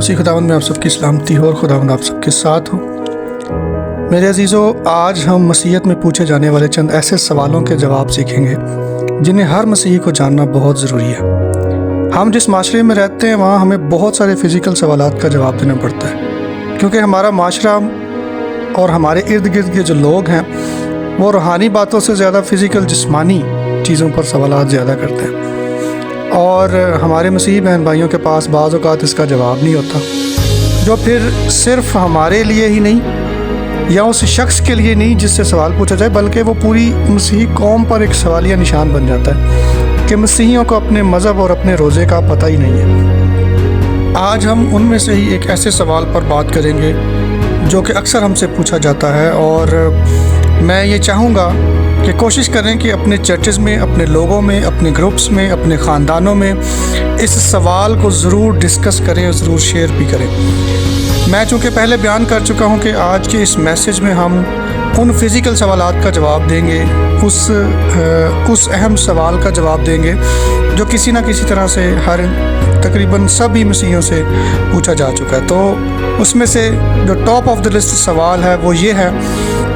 मसीह खुदावंद में आप सबकी सलामती हो और खुदावंद आप सबके साथ हो। मेरे अजीज़ों, आज हम मसीहत में पूछे जाने वाले चंद ऐसे सवालों के जवाब सीखेंगे जिन्हें हर मसीही को जानना बहुत ज़रूरी है। हम जिस माशरे में रहते हैं वहाँ हमें बहुत सारे फ़िज़िकल सवालात का जवाब देना पड़ता है, क्योंकि हमारा माशरा और हमारे इर्द गिर्द के जो लोग हैं वो रूहानी बातों से ज़्यादा फ़िज़िकल जिस्मानी चीज़ों पर सवालात ज़्यादा करते हैं, और हमारे मसीही बहन भाइयों के पास बाज़ औक़ात इसका जवाब नहीं होता, जो फिर सिर्फ हमारे लिए ही नहीं या उस शख्स के लिए नहीं जिससे सवाल पूछा जाए, बल्कि वो पूरी मसीही कौम पर एक सवालिया निशान बन जाता है कि मसीहियों को अपने मज़हब और अपने रोज़े का पता ही नहीं है। आज हम उनमें से ही एक ऐसे सवाल पर बात करेंगे जो कि अक्सर हमसे पूछा जाता है, और मैं ये चाहूँगा कि कोशिश करें कि अपने चर्चेज़ में, अपने लोगों में, अपने ग्रुप्स में, अपने ख़ानदानों में इस सवाल को ज़रूर डिस्कस करें और ज़रूर शेयर भी करें। मैं चूँकि पहले बयान कर चुका हूँ कि आज के इस मैसेज में हम उन फ़िज़िकल सवालात का जवाब देंगे, उस अहम सवाल का जवाब देंगे जो किसी न किसी तरह से तकरीबन सभी मसीहियों से पूछा जा चुका है। तो उसमें से जो टॉप ऑफ द लिस्ट सवाल है वो ये है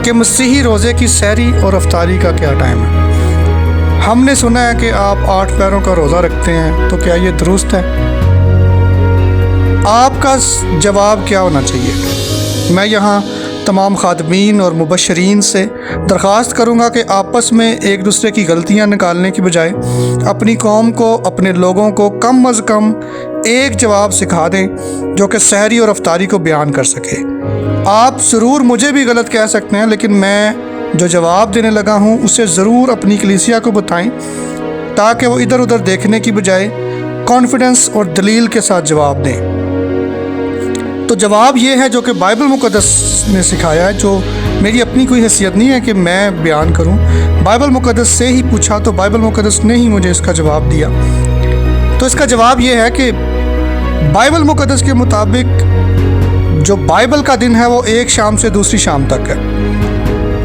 कि मसीही रोज़े की सहरी और अफ्तारी का क्या टाइम है। हमने सुना है कि आप 8 पैरों का रोज़ा रखते हैं, तो क्या ये दुरुस्त है? आपका जवाब क्या होना चाहिए? मैं यहाँ तमाम खादमीन और मुबशरीन से दरख्वास्त करूँगा कि आपस में एक दूसरे की गलतियाँ निकालने की बजाय अपनी कौम को, अपने लोगों को कम अज़ कम एक जवाब सिखा दें जो कि सहरी और अफ्तारी को बयान कर सके। आप ज़रूर मुझे भी गलत कह सकते हैं, लेकिन मैं जो जवाब देने लगा हूँ उसे ज़रूर अपनी कलीसिया को बताएं, ताकि वो इधर उधर देखने की बजाय कॉन्फिडेंस और दलील के साथ जवाब दें। तो जवाब ये है जो कि बाइबल मुक़द्दस ने सिखाया है, जो मेरी अपनी कोई हैसियत नहीं है कि मैं बयान करूं। बाइबल मुक़द्दस से ही पूछा तो बाइबल मुक़द्दस ने ही मुझे इसका जवाब दिया। तो इसका जवाब ये है कि बाइबल मुक़द्दस के मुताबिक जो बाइबल का दिन है वो एक शाम से दूसरी शाम तक है।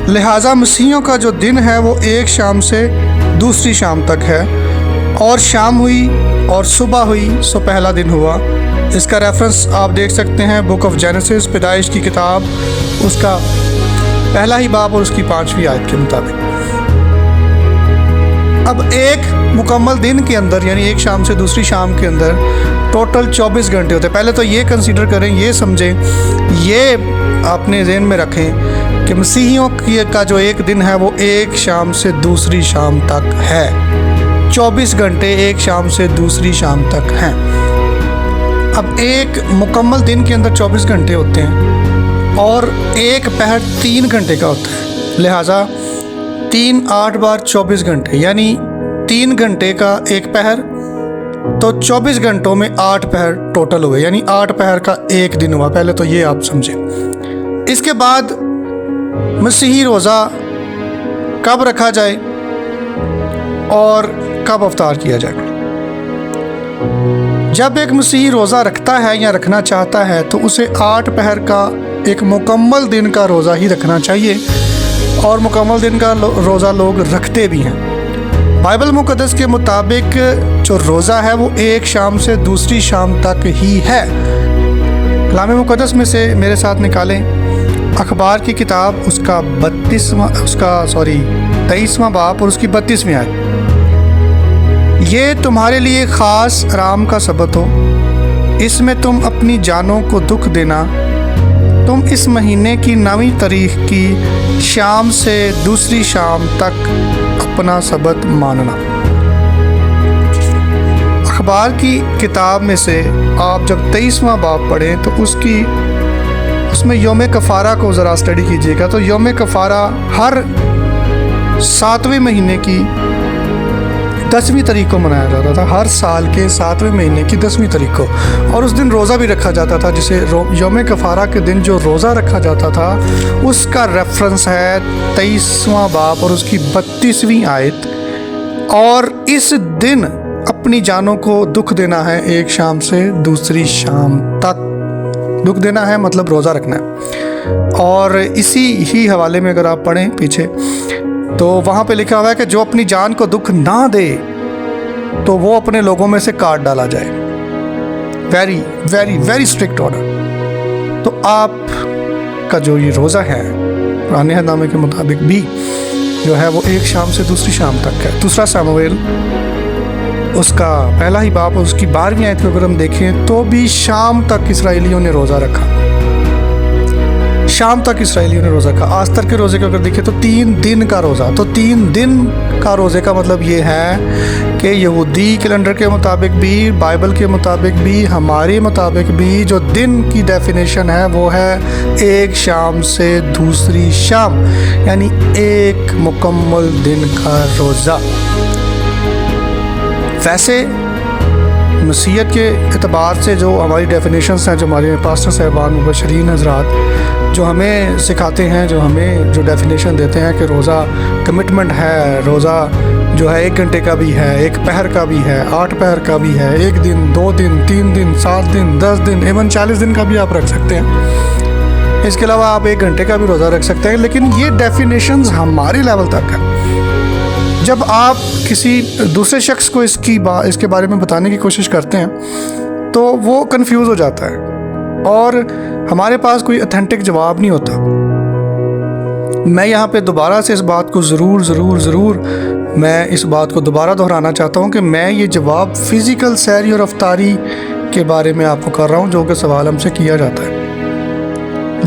लिहाजा मसीहियों का जो दिन है वो एक शाम से दूसरी शाम तक है, और शाम हुई और सुबह हुई सो पहला दिन हुआ। इसका रेफरेंस आप देख सकते हैं बुक ऑफ जेनेसिस, पैदाइश की किताब, उसका पहला ही बाब और उसकी 5वीं आयत के मुताबिक। अब एक मुकम्मल दिन के अंदर, यानी एक शाम से दूसरी शाम के अंदर टोटल 24 घंटे होते हैं। पहले तो ये कंसीडर करें, ये समझें, ये अपने ज़हन में रखें कि मसीहियों का जो एक दिन है वो एक शाम से दूसरी शाम तक है। 24 घंटे एक शाम से दूसरी शाम तक हैं। अब एक मुकम्मल दिन के अंदर 24 घंटे होते हैं और एक पहर 3 घंटे का होता है। लिहाजा 3 8 बार 24 घंटे, यानी 3 घंटे का एक पहर, तो 24 घंटों में 8 पहर टोटल हुए, यानी 8 पहर का एक दिन हुआ। पहले तो ये आप समझें। इसके बाद मसीही रोज़ा कब रखा जाए और कब अफ्तार किया जाए। जब एक मसीही रोज़ा रखता है या रखना चाहता है तो उसे 8 पहर का एक मुकम्मल दिन का रोज़ा ही रखना चाहिए, और मुकम्मल दिन का रोज़ा लोग रखते भी हैं। बाइबल मुक़द्दस के मुताबिक जो रोज़ा है वो एक शाम से दूसरी शाम तक ही है। कलाम मुक़द्दस में से मेरे साथ निकालें अखबार की किताब, उसका 23वां बाब और उसकी 32वीं आयत। ये तुम्हारे लिए ख़ास आराम का सबत हो, इसमें तुम अपनी जानों को दुख देना, तुम इस महीने की 9वीं तारीख की शाम से दूसरी शाम तक अपना सबत मानना। अखबार की किताब में से आप जब 23वां बाब पढ़ें तो उसमें यौम कफ़ारा को ज़रा स्टडी कीजिएगा। तो यौम कफ़ारा हर 7वें महीने की 10वीं तारीख को मनाया जाता था, हर साल के 7वें महीने की 10वीं तारीख को, और उस दिन रोज़ा भी रखा जाता था, जिसे यौम कफ़ारा के दिन जो रोज़ा रखा जाता था उसका रेफरेंस है 23वां बाब और उसकी 32वीं आयत। और इस दिन अपनी जानों को दुख देना है एक शाम से दूसरी शाम तक। दुख देना है मतलब रोज़ा रखना है। और इसी ही हवाले में अगर आप पढ़ें पीछे तो वहाँ पे लिखा हुआ है कि जो अपनी जान को दुख ना दे तो वो अपने लोगों में से काट डाला जाए। Very very very strict order. तो आप का जो ये रोज़ा है पुराने नामे के मुताबिक भी जो है वो एक शाम से दूसरी शाम तक है। दूसरा सामुएल उसका पहला ही बाप उसकी 12वीं आयत को अगर हम देखें तो भी शाम तक इसराइलियों ने रोज़ा रखा, शाम तक इसराइलियों ने रोज़ा रखा। आज तक के रोज़े को अगर देखें तो 3 दिन का रोज़ा, तो 3 दिन का रोज़े का मतलब ये है कि यहूदी कैलेंडर के मुताबिक भी, बाइबल के मुताबिक भी, हमारे मुताबिक भी जो दिन की डेफिनेशन है वो है एक शाम से दूसरी शाम, यानी एक मुकम्मल दिन का रोज़ा। वैसे मसीहत के एतबार से जो हमारी डेफिनेशंस हैं, जो हमारे पास्टर साहबान मुबशरीन हज़रात जो हमें सिखाते हैं, जो हमें जो डेफिनेशन देते हैं कि रोज़ा कमिटमेंट है, रोज़ा जो है 1 घंटे का भी है, 1 पहर का भी है, 8 पहर का भी है, 1 दिन, 2 दिन, 3 दिन, 7 दिन, 10 दिन, एवं 40 दिन का भी आप रख सकते हैं। इसके अलावा आप 1 घंटे का भी रोज़ा रख सकते हैं। लेकिन ये डेफिनेशंस हमारे लेवल तक है। जब आप किसी दूसरे शख्स को इसके बारे में बताने की कोशिश करते हैं तो वो कंफ्यूज हो जाता है और हमारे पास कोई ऑथेंटिक जवाब नहीं होता। मैं यहाँ पे दोबारा से इस बात को ज़रूर मैं इस बात को दोबारा दोहराना चाहता हूँ कि मैं ये जवाब फ़िज़िकल सहरी और अफ्तारी के बारे में आपको कर रहा हूँ, जो कि सवाल हमसे किया जाता है।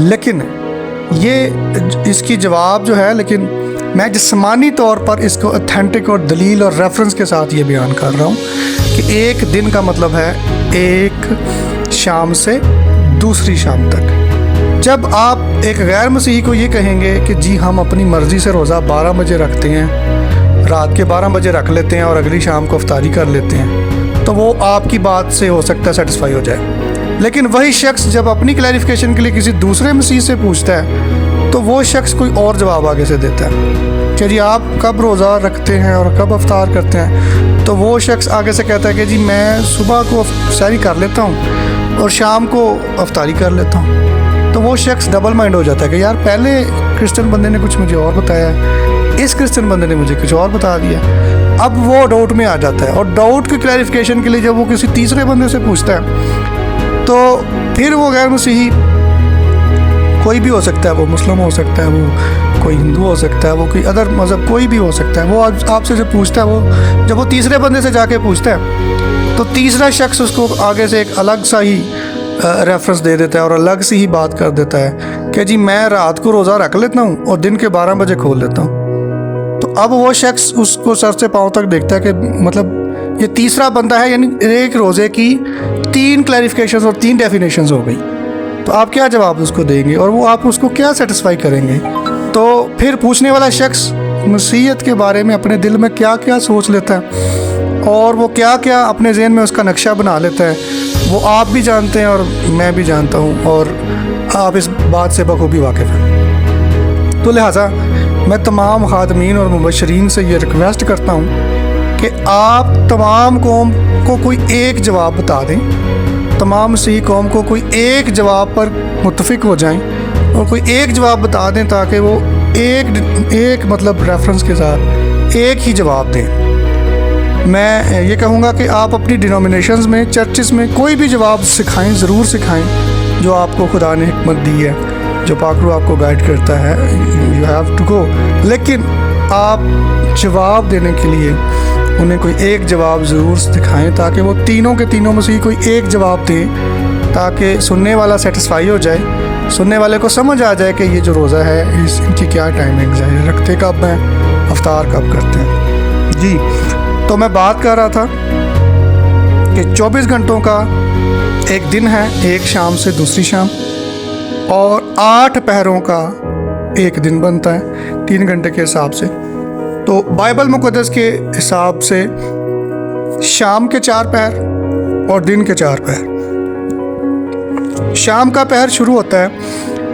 लेकिन ये इसकी जवाब जो है, लेकिन मैं जिस्मानी तौर पर इसको ऑथेंटिक और दलील और रेफरेंस के साथ ये बयान कर रहा हूँ कि एक दिन का मतलब है एक शाम से दूसरी शाम तक। जब आप एक गैर मसीही को ये कहेंगे कि जी हम अपनी मर्ज़ी से रोज़ा 12 बजे रखते हैं, रात के 12 बजे रख लेते हैं और अगली शाम को इफ्तारी कर लेते हैं, तो वो आपकी बात से हो सकता है सेटिस्फाई हो जाए। लेकिन वही शख्स जब अपनी क्लैरिफिकेशन के लिए किसी दूसरे मसीह से पूछता है तो वो शख्स कोई और जवाब आगे से देता है कि जी आप कब रोज़ा रखते हैं और कब अफ्तार करते हैं। तो वो शख्स आगे से कहता है कि जी मैं सुबह को सहरी कर लेता हूँ और शाम को अफ्तारी कर लेता हूँ। तो वो शख्स डबल माइंड हो जाता है कि यार पहले क्रिश्चियन बंदे ने कुछ मुझे और बताया, इस क्रिश्चियन बंदे ने मुझे कुछ और बता दिया। अब वो डाउट में आ जाता है और डाउट की क्लैरिफिकेशन के लिए जब वो किसी तीसरे बंदे से पूछता है तो फिर वो गैर मसीही कोई भी हो सकता है, वो मुस्लिम हो सकता है, वो कोई हिंदू हो सकता है, वो कोई अदर मज़हब कोई भी हो सकता है, वो आपसे जो पूछता है, वो जब वो तीसरे बंदे से जाके पूछता है तो तीसरा शख्स उसको आगे से एक अलग सा ही रेफरेंस दे देता है और अलग सी ही बात कर देता है कि जी मैं रात को रोज़ा रख लेता हूँ और दिन के 12 बजे खोल लेता हूँ। तो अब वो शख्स उसको सर से पाँव तक देखता है कि मतलब ये तीसरा बंदा है, यानी एक रोज़े की 3 क्लैरिफिकेशंस और 3 डेफिनेशंस हो गई। तो आप क्या जवाब उसको देंगे और वो आप उसको क्या सेटिस्फाई करेंगे? तो फिर पूछने वाला शख्स मसीहत के बारे में अपने दिल में क्या क्या सोच लेता है और वो क्या क्या अपने ज़हन में उसका नक्शा बना लेता है, वो आप भी जानते हैं और मैं भी जानता हूँ और आप इस बात से बखूबी वाकिफ़ हैं। तो लिहाजा मैं तमाम खादमीन और मुबशरीन से ये रिक्वेस्ट करता हूँ कि आप तमाम कौम को कोई एक जवाब बता दें, तमाम मसीही कौम को कोई एक जवाब पर मुत्तफिक हो जाएं और कोई एक जवाब बता दें ताकि वो एक मतलब रेफरेंस के साथ एक ही जवाब दें। मैं ये कहूँगा कि आप अपनी डिनोमिनेशंस में, चर्चेस में कोई भी जवाब सिखाएं, ज़रूर सिखाएं जो आपको खुदा ने हिकमत दी है, जो पाकरू आपको गाइड करता है, यू हैव टू गो। लेकिन आप जवाब देने के लिए उन्हें कोई एक जवाब ज़रूर सिखाएं ताकि वो तीनों के तीनों में से कोई एक जवाब दें ताकि सुनने वाला सेटिस्फाई हो जाए, सुनने वाले को समझ आ जाए कि ये जो रोज़ा है इनकी क्या टाइमिंग्स है, रखते कब हैं, अफ्तार कब करते हैं। जी, तो मैं बात कर रहा था कि 24 घंटों का एक दिन है, एक शाम से दूसरी शाम, और 8 पहरों का एक दिन बनता है 3 घंटे के हिसाब से। तो बाइबल मुक़द्दस के हिसाब से शाम के 4 पहर और दिन के 4 पहर। शाम का पहर शुरू होता है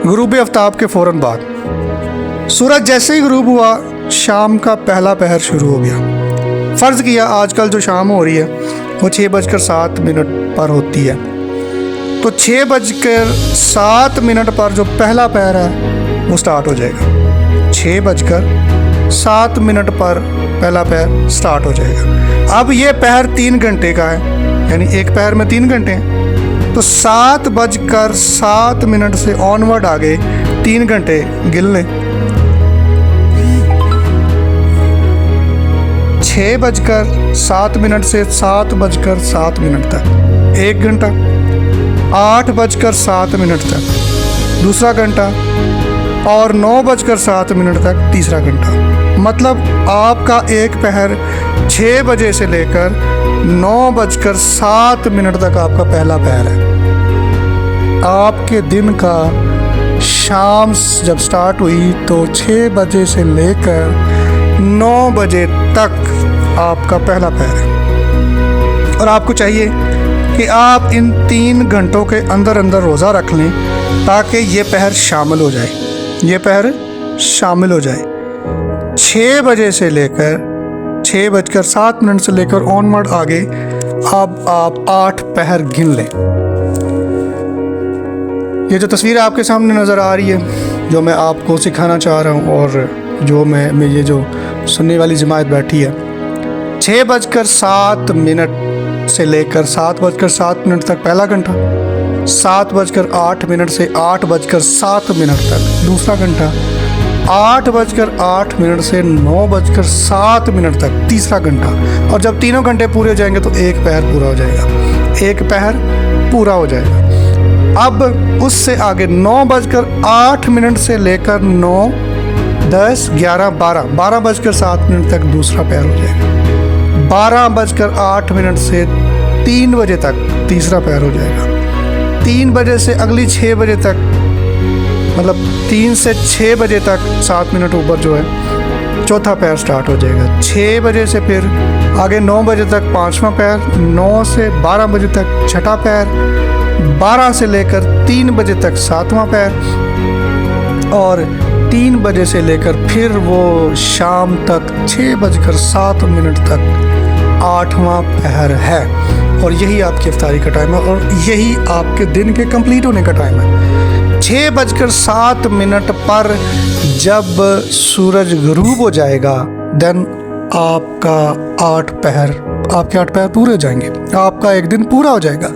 गुरूब आफ्ताब के फ़ौरन बाद। सूरज जैसे ही गुरूब हुआ शाम का पहला पहर शुरू हो गया। फ़र्ज़ किया आजकल जो शाम हो रही है वो 6:07 पर होती है, तो 6:07 पर जो पहला पहर है वो स्टार्ट हो जाएगा। 6:07 पर पहला पहर स्टार्ट हो जाएगा। अब ये पहर 3 घंटे का है, यानी एक पहर में 3 घंटे हैं। तो 7:07 से ऑनवर्ड आगे 3 घंटे गिन लें। 6:07 से 7:07 तक 1 घंटा, 8:07 तक दूसरा घंटा और 9:07 तक तीसरा घंटा। मतलब आपका एक पहर 6 बजे से लेकर 9:07 तक आपका पहला पहर है। आपके दिन का शाम जब स्टार्ट हुई तो 6 बजे से लेकर 9 बजे तक आपका पहला पहर है। और आपको चाहिए कि आप इन 3 घंटों के अंदर अंदर रोज़ा रख लें ताकि ये पहर शामिल हो जाए, ये पहर शामिल हो जाए। 6 बजे से लेकर 6:07 से लेकर ऑनवर्ड आगे अब आप 8 पहर गिन लें। ये जो तस्वीर आपके सामने नज़र आ रही है, जो मैं आपको सिखाना चाह रहा हूँ और जो मैं ये जो सुनने वाली जमात बैठी है, 6:07 से लेकर 7:07 तक पहला घंटा, 7:08 से 8:07 तक दूसरा घंटा, 8:08 से 9:07 तक तीसरा घंटा। और जब तीनों घंटे पूरे हो जाएंगे तो एक पहर पूरा हो जाएगा, एक पहर पूरा हो जाएगा। अब उससे आगे 9:08 से लेकर 9, 10, 11, 12:07 तक दूसरा पहर हो जाएगा। 12:08 से 3 बजे तक तीसरा पहर हो जाएगा। 3 बजे से अगली 6 बजे तक, मतलब 3 से 6 बजे तक 7 मिनट ऊपर जो है चौथा पहर स्टार्ट हो जाएगा। 6 बजे से फिर आगे 9 बजे तक 5वां पहर, 9 से 12 बजे तक छठा पहर, 12 से लेकर 3 बजे तक 7वां पहर और 3 बजे से लेकर फिर वो शाम तक 6:07 तक 8वां पहर है। और यही आपकी इफ्तारी का टाइम है और यही आपके दिन के कंप्लीट होने का टाइम है। 6:07 पर जब सूरज गरूब हो जाएगा देन आपका 8 पहर पूरे हो जाएंगे, आपका एक दिन पूरा हो जाएगा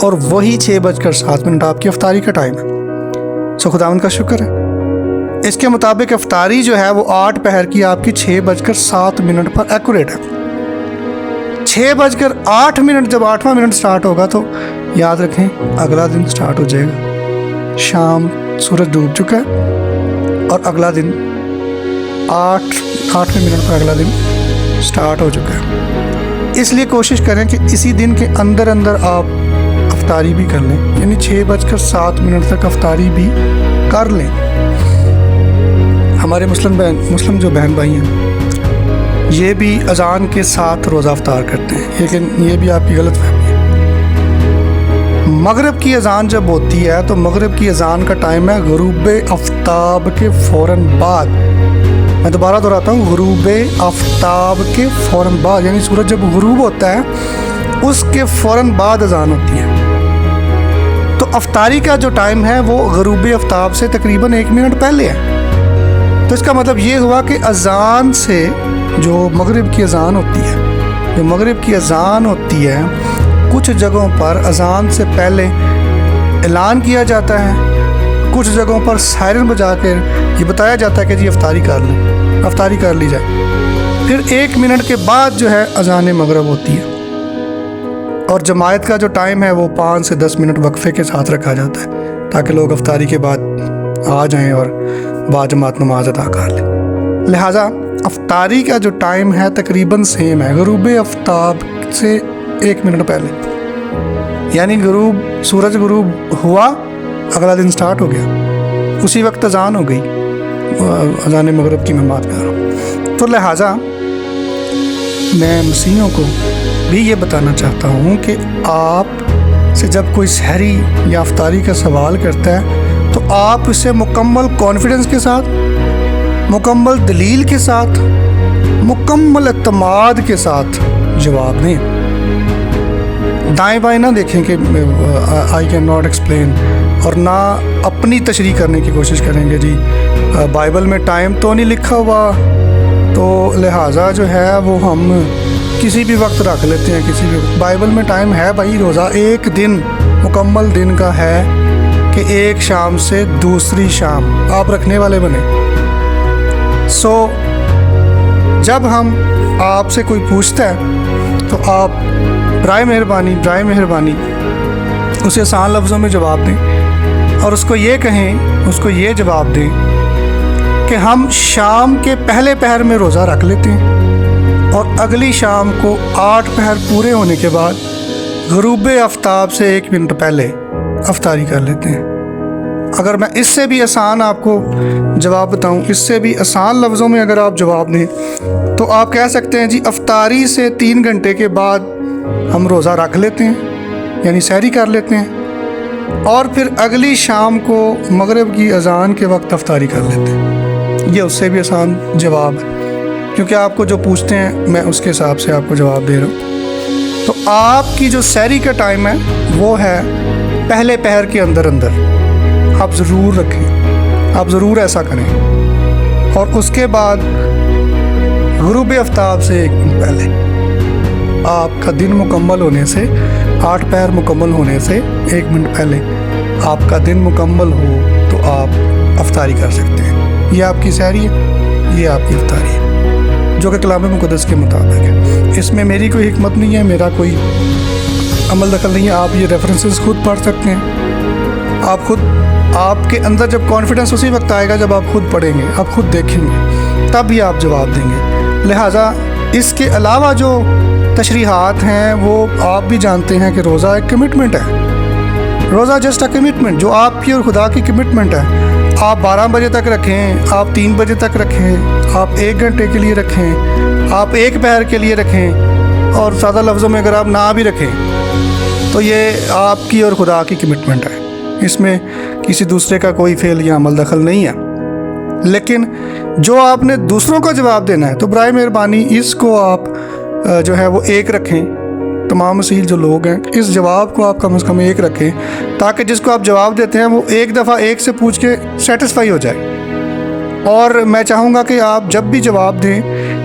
और वही 6:07 आपकी इफ्तारी का टाइम है। सो खुदावंद का शुक्र है, इसके मुताबिक इफ्तारी जो है वो 8 पहर की आपकी 6:07 पर एक्यूरेट है। 6:08 जब 8वां मिनट स्टार्ट होगा तो याद रखें अगला दिन स्टार्ट हो जाएगा। शाम सूरज डूब चुका है और अगला दिन 8वें मिनट पर अगला दिन स्टार्ट हो चुका है। इसलिए कोशिश करें कि इसी दिन के अंदर अंदर आप इफ्तारी भी कर लें, यानी 6:07 तक इफ्तारी भी कर लें। हमारे मुस्लिम जो बहन भाई हैं ये भी अज़ान के साथ रोज़ा इफ्तार करते हैं, लेकिन ये भी आपकी गलत फहमी है। मगरिब की अज़ान जब होती है तो मगरिब की अज़ान का टाइम है ग़ुरूब आफ्ताब के फ़ौरन बाद। मैं दोबारा दोहराता हूँ, ग़ुरूब आफ्ताब के फ़ौरन बाद, यानी सूरज जब ग़ुरूब होता है उसके फ़ौरन बाद अज़ान होती है। तो इफ्तारी का जो टाइम है वो ग़ुरूब आफ्ताब से तकरीबन 1 मिनट पहले है। तो इसका मतलब ये हुआ कि अज़ान से जो मगरिब की अज़ान होती है, कुछ जगहों पर अज़ान से पहले ऐलान किया जाता है, कुछ जगहों पर सायरन बजा कर ये बताया जाता है कि जी इफ्तारी कर लें, इफ्तारी कर ली जाए। फिर 1 मिनट के बाद जो है अज़ान मगरिब होती है और जमायत का जो टाइम है वो 5 से 10 मिनट वक्फे के साथ रखा जाता है ताकि लोग इफ्तारी के बाद आ जाएं और बाजमात नमाज अदा कर लें। लिहाजा इफ्तारी का जो टाइम है तकरीबन सेम है, ग़ुरूब आफ्ताब से 1 मिनट पहले, यानी सूरज ग़ुरूब हुआ अगला दिन स्टार्ट हो गया, उसी वक्त अज़ान हो गई। अज़ान मगरिब की मैं बात कर रहा हूँ। तो लिहाजा मैं मसीहियों को भी ये बताना चाहता हूँ कि आप से जब कोई सहरी या इफ्तारी का सवाल करता है तो आप इसे मुकम्मल कॉन्फिडेंस के साथ, मुकम्मल दलील के साथ, मुकम्मल एतमाद के साथ जवाब दें। दाएं बाएं ना देखें कि आई कैन नॉट एक्सप्लेन, और ना अपनी तशरीह करने की कोशिश करेंगे जी बाइबल में टाइम तो नहीं लिखा हुआ तो लिहाजा जो है वो हम किसी भी वक्त रख लेते हैं। किसी भी बाइबल में टाइम है भाई, रोज़ा एक दिन मुकम्मल दिन का है कि एक शाम से दूसरी शाम आप रखने वाले बने। सो जब हम आपसे कोई पूछता है तो आप बराए मेहरबानी उसे आसान लफ्ज़ों में जवाब दें और उसको ये कहें, उसको ये जवाब दें कि हम शाम के पहले पहर में रोज़ा रख लेते हैं और अगली शाम को 8 पहर पूरे होने के बाद ग़ुरूब आफ्ताब से 1 मिनट पहले अफ्तारी कर लेते हैं। अगर मैं इससे भी आसान आपको जवाब बताऊं, इससे भी आसान लफ्ज़ों में अगर आप जवाब दें तो आप कह सकते हैं जी अफ्तारी से 3 घंटे के बाद हम रोज़ा रख लेते हैं, यानी सहरी कर लेते हैं और फिर अगली शाम को मगरिब की अज़ान के वक्त अफ्तारी कर लेते हैं। ये उससे भी आसान जवाब है, क्योंकि आपको जो पूछते हैं मैं उसके हिसाब से आपको जवाब दे रहा हूँ। तो आपकी जो सहरी का टाइम है वो है पहले पहर के अंदर आप ज़रूर रखें, आप ज़रूर ऐसा करें। और उसके बाद ग़ुरूब आफ्ताब से 1 मिनट पहले आपका दिन मुकम्मल होने से, 8 पहर मुकम्मल होने से 1 मिनट पहले आपका दिन मुकम्मल हो तो आप अफ्तारी कर सकते हैं। ये आपकी सहरी है, ये आपकी अफ्तारी है, जो कि कलाम मुक़द्दस के मुताबिक है। इसमें मेरी कोई हिकमत नहीं है, मेरा कोई अमल दखल नहीं है। आप ये रेफरेंसेस खुद पढ़ सकते हैं। आप खुद, आपके अंदर जब कॉन्फिडेंस उसी वक्त आएगा जब आप खुद पढ़ेंगे, आप खुद देखेंगे, तब ही आप जवाब देंगे। लिहाजा इसके अलावा जो तशरीहात हैं वो आप भी जानते हैं कि रोज़ा एक कमिटमेंट है। रोज़ा जस्ट अ कमिटमेंट, जो आपकी और खुदा की कमिटमेंट है। आप 12 बजे तक रखें, आप 3 बजे तक रखें, आप 1 घंटे के लिए रखें, आप 1 पहर के लिए रखें, और सादा लफ्ज़ों में अगर आप ना भी रखें तो ये आपकी और खुदा की कमिटमेंट है। इसमें किसी दूसरे का कोई फेल या अमल दखल नहीं है। लेकिन जो आपने दूसरों को जवाब देना है तो बराए मेहरबानी इसको आप जो है वो 1 रखें। तमाम मसीह जो लोग हैं इस जवाब को आप कम से कम 1 रखें, ताकि जिसको आप जवाब देते हैं वो एक दफ़ा 1 से पूछ के सेटिस्फाई हो जाए। और मैं चाहूँगा कि आप जब भी जवाब दें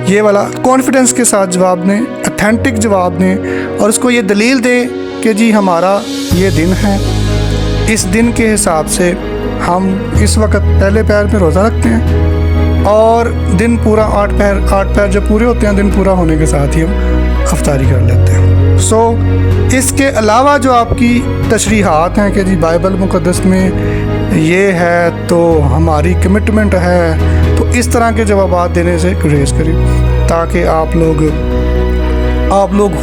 ये वाला कॉन्फिडेंस के साथ जवाब दें, अथेंटिक जवाब दें, और उसको ये दलील दें कि जी हमारा ये दिन है, इस दिन के हिसाब से हम इस वक्त पहले पहर में रोज़ा रखते हैं और दिन पूरा 8 पहर जब पूरे होते हैं, दिन पूरा होने के साथ ही हम अफ्तारी कर लेते हैं। सो इसके अलावा जो आपकी तशरीहात हैं कि जी बाइबल मुक़द्दस में ये है तो हमारी कमिटमेंट है, तो इस तरह के जवाब देने से गुरेज करें ताकि आप लोग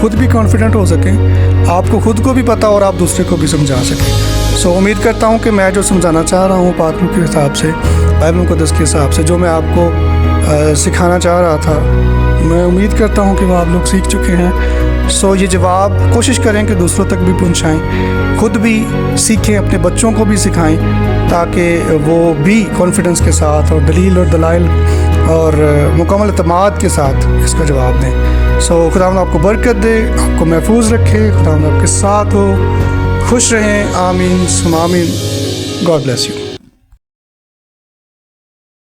खुद भी कॉन्फिडेंट हो सकें, आपको खुद को भी पता और आप दूसरे को भी समझा सकें। सो उम्मीद करता हूँ कि मैं जो समझाना चाह रहा हूँ पाक रूह के हिसाब से, बाइबल मुक़द्दस के हिसाब से, जो मैं आपको सिखाना चाह रहा था, मैं उम्मीद करता हूँ कि वो आप लोग सीख चुके हैं। सो ये जवाब कोशिश करें कि दूसरों तक भी पहुँचाएँ, खुद भी सीखें, अपने बच्चों को भी सिखाएं, ताकि वो भी कॉन्फिडेंस के साथ और दलील और दलाइल और मुकम्मल एतमाद के साथ इसका जवाब दें। सो खुदावंद आपको बरकत दे, आपको महफूज रखे, खुदावंद आपके साथ हो, खुश रहें। आमीन सुम आमीन। God bless you.